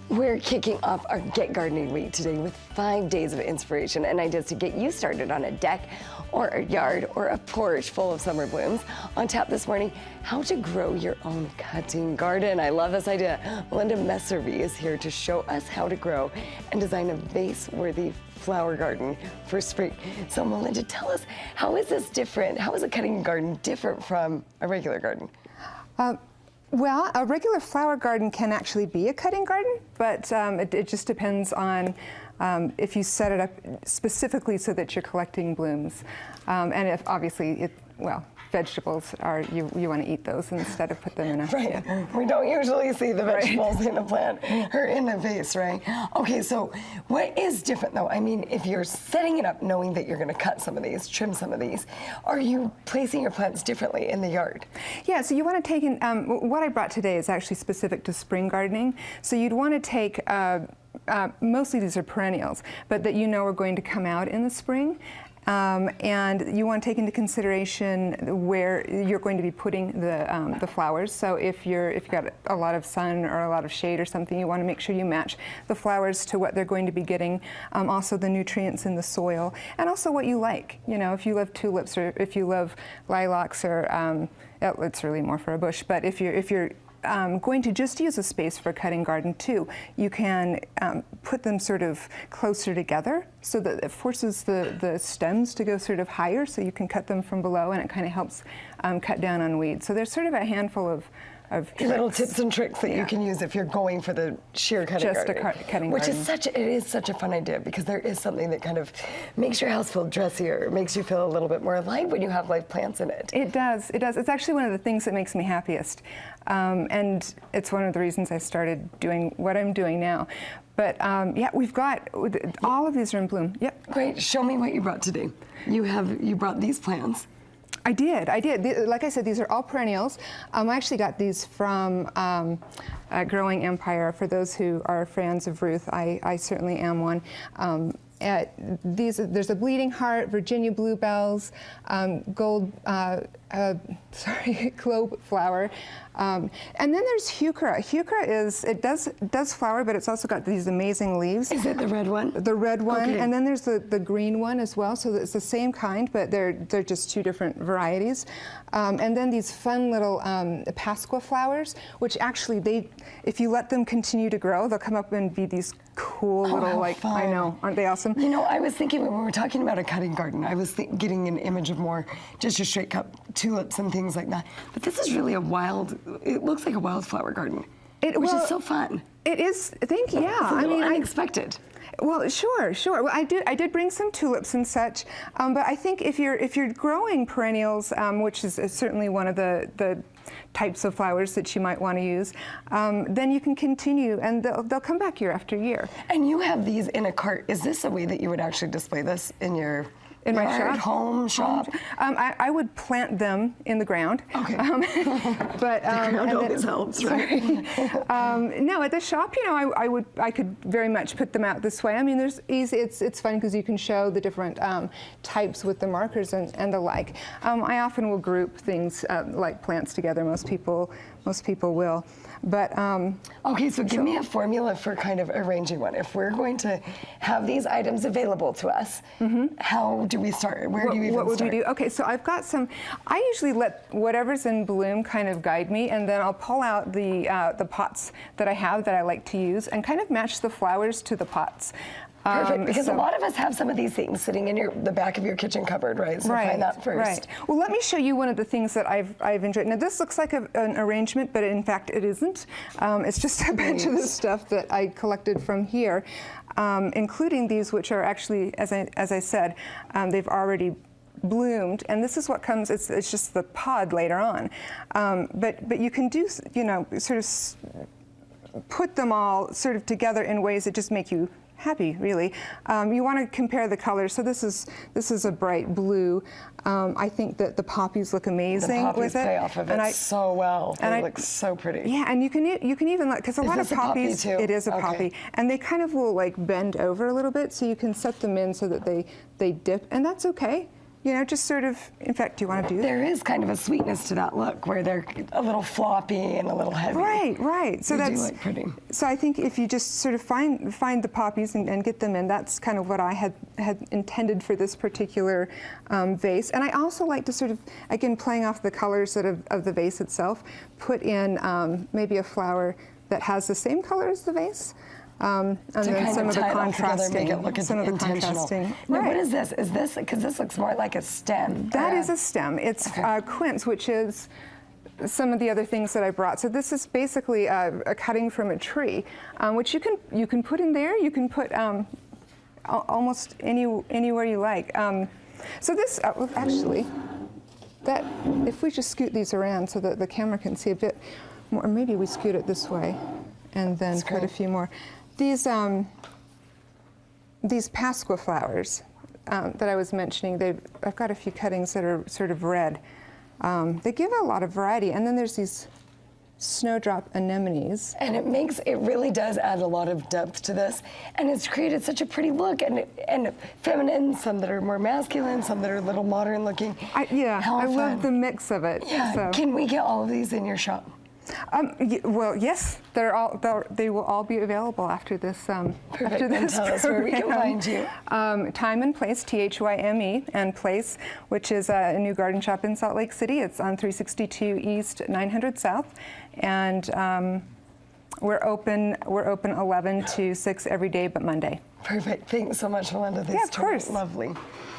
We're kicking off our Get Gardening Week today with 5 days of inspiration and ideas to get you started on a deck or a yard or a porch full of summer blooms. On tap this morning, how to grow your own cutting garden. I love this idea. Melinda Meservy is here to show us how to grow and design a vase-worthy flower garden for spring. So Melinda, tell us, how is this different? How is a cutting garden different from a regular garden? Well, a regular flower garden can actually be a cutting garden, but it just depends on if you set it up specifically so that you're collecting blooms. And if obviously, vegetables are, you want to eat those instead of put them in a... Right, yeah. We don't usually see the vegetables in a plant or in a vase, right? Okay, so what is different though? I mean, if you're setting it up knowing that you're going to cut some of these, trim some of these, are you placing your plants differently in the yard? Yeah, so you want to take in, what I brought today is actually specific to spring gardening. So you'd want to take, mostly these are perennials, but that you know are going to come out in the spring. And you want to take into consideration where you're going to be putting the flowers. So if you've got a lot of sun or a lot of shade or something, you want to make sure you match the flowers to what they're going to be getting. Also the nutrients in the soil, and also what you like. You know, if you love tulips or if you love lilacs, or it's really more for a bush. But if you're going to just use a space for a cutting garden too, you can put them sort of closer together so that it forces the stems to go sort of higher, so you can cut them from below, and it kind of helps cut down on weeds. So there's sort of a handful of little tips and tricks that you can use if you're going for the sheer cutting garden. Cutting Which garden. it is such a fun idea, because there is something that kind of makes your house feel dressier, makes you feel a little bit more alive when you have live plants in it. It does, it does. It's actually one of the things that makes me happiest. And it's one of the reasons I started doing what I'm doing now. But yeah, we've got, all of these are in bloom. Yep. Great, show me what you brought today. You brought these plants. I did. Like I said, these are all perennials. I actually got these from Growing Empire. For those who are fans of Ruth, I certainly am one. There's a bleeding heart, Virginia bluebells, gold, globe flower, and then there's heuchera. Heuchera does flower, but it's also got these amazing leaves. Is it the red one? The red one, okay. And then there's the green one as well. So it's the same kind, but they're just two different varieties. And then these fun little Pasqua flowers, which actually if you let them continue to grow, they'll come up and be these cool little, fun. I know, aren't they awesome? You know, I was thinking when we were talking about a cutting garden, I was getting an image of more just your straight cut tulips and things like that. But this is really it looks like a wildflower garden, which is so fun. It is, yeah. I mean, unexpected. Well, sure. Well, I did bring some tulips and such, but I think if you're growing perennials, which is certainly one of the types of flowers that you might want to use, then you can continue, and they'll come back year after year. And you have these in a cart. Is this a way that you would actually display this in your my yard, shop? I would plant them in the ground. Okay. But the ground always helps, right? No, at the shop, you know, I could very much put them out this way. I mean, it's fun because you can show the different types with the markers and the like. I often will group things like plants together. Most people will. But okay, so give me a formula for kind of arranging one. If we're going to have these items available to us, how do we start? Where do you even start? What would we do? Okay, so I've got some. I usually let whatever's in bloom kind of guide me, and then I'll pull out the pots that I have that I like to use, and kind of match the flowers to the pots. Perfect, because a lot of us have some of these things sitting in the back of your kitchen cupboard, right? So find that first. Right. Well, let me show you one of the things that I've enjoyed. Now, this looks like an arrangement, but in fact, it isn't. It's just a bunch of the stuff that I collected from here, including these, which are actually, as I said, they've already bloomed, and this is what comes. It's just the pod later on, but you can do, you know, sort of put them all sort of together in ways that just make you happy, really. You want to compare the colors. So this is a bright blue. I think that the poppies look amazing the poppies with it. Pay off of it so well. They look so pretty. Yeah, and you can even because a lot of poppies. It is a poppy, and they kind of will like bend over a little bit, so you can set them in so that they dip, and that's okay. You know, just sort of, in fact, do you want to do that? There is kind of a sweetness to that look where they're a little floppy and a little heavy. Right, right. So that's like pretty. So I think if you just sort of find the poppies and get them in, that's kind of what I had intended for this particular vase. And I also like to sort of, again, playing off the colors of the vase itself, put in maybe a flower that has the same color as the vase. And then some of the contrasting. Now, what is this? Is this, because this looks more like a stem. That is a stem. It's quince, which is some of the other things that I brought. So this is basically a cutting from a tree, which you can put in there. You can put almost anywhere you like. So this, actually, that if we just scoot these around so that the camera can see a bit more, or maybe we scoot it this way and then put a few more. These Pasqua flowers that I was mentioning, I've got a few cuttings that are sort of red. They give a lot of variety, and then there's these snowdrop anemones. And it really does add a lot of depth to this, and it's created such a pretty look, and feminine, some that are more masculine, some that are a little modern looking. I love the mix of it. Yeah, so. Can we get all of these in your shop? Well, yes, they will all be available after this. After this, tell us where we can find you. Time and Place, T-H-Y-M-E, and Place, which is a new garden shop in Salt Lake City. It's on 362 East, 900 South, and we're open 11 to 6 every day but Monday. Perfect. Thanks so much, Melinda. Yeah, of course. Lovely.